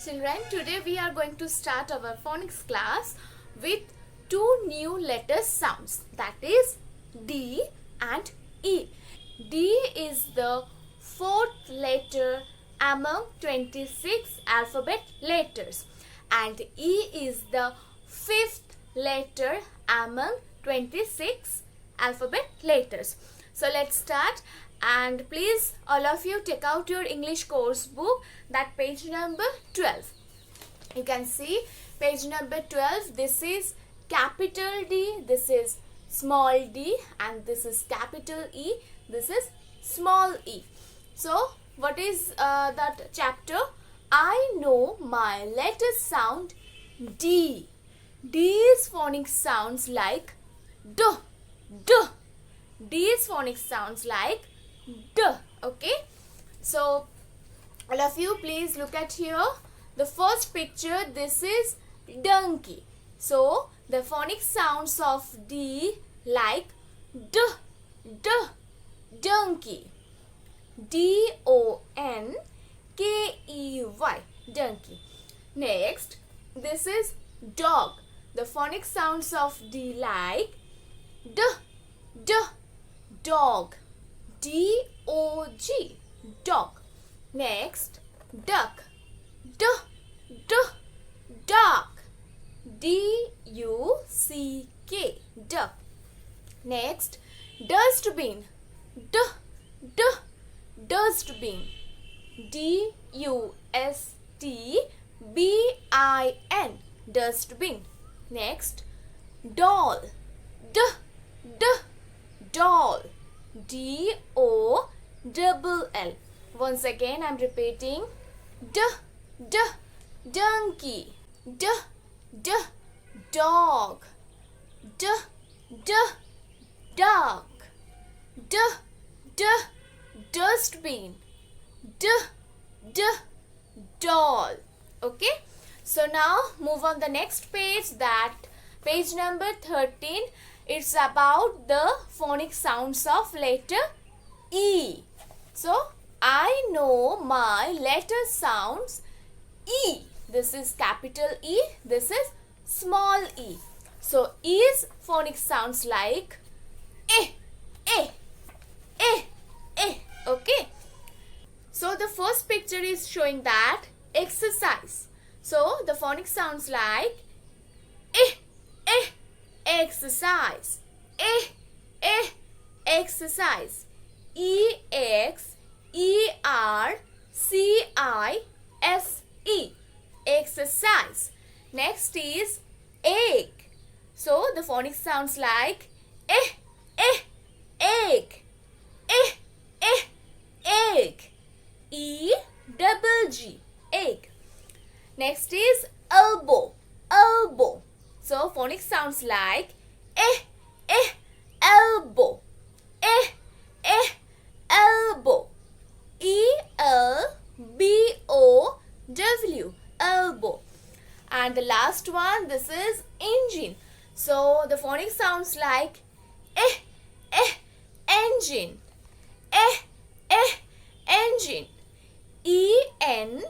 Children, today we are going to start our phonics class with two new letter sounds, that is D and E. D is the fourth letter among 26 alphabet letters and E is the fifth letter among 26 alphabet letters. So let's start. And please all of you take out your English course book, that page number 12. You can see page number 12. This is capital D, this is small d, and this is capital E, this is small e. So what is that chapter? I know my letter sound D. D's phonics sounds like D, D. D's phonics sounds like D. Okay, so all of you please look at here. The first picture, this is donkey. So the phonics sounds of D like D, D, donkey. D-O-N-K-E-Y, donkey. Next, this is dog. The phonics sounds of D like D, D, dog. D-O-G, dog. Next, duck. D, D, duck. D-U-C-K, duck. Next, dustbin. D, D, dustbin. D-U-S-T-B-I-N, dustbin. Next, doll. D, D, doll. D-O-double-L. Once again I am repeating. D, D, donkey. D, D, dog. D, D, duck. D, D, dustbin. D, D, doll. Okay. So now move on the next page, that page number 13. It's about the phonic sounds of letter E. So I know my letter sounds E. This is capital E, this is small e. So E's phonic sounds like E, E, E, E. Okay. So the first picture is showing that exercise. So the phonic sounds like E, E, exercise. E, E, exercise. E-X-E-R-C-I-S-E, exercise. Next is egg. So the phonics sounds like E, E, egg. E, E, egg. E-double-G, egg. Next is elbow. Elbow. So phonics sounds like E, E, elbow. E, E, elbow. E-L-B-O-W, elbow. And the last one, this is engine. So the phonics sounds like E, E, engine. E, E, engine. E-N-G-I-N-E,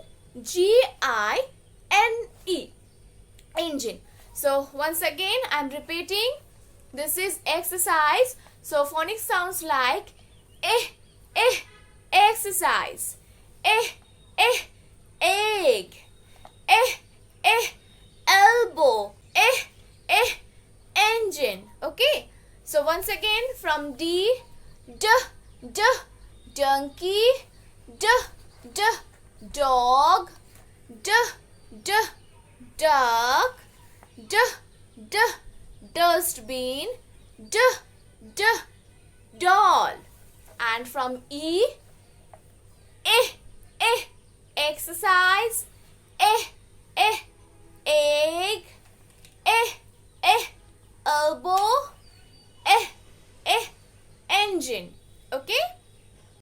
engine. So once again I am repeating. This is exercise. So phonics sounds like E, E, exercise. E, E, egg. E, E, elbow. E, E, engine. Okay. So once again from D, D, D, donkey. D, D, dog. D, D, duck. D, D, dustbin. D, D, doll. And from E, E, E, exercise.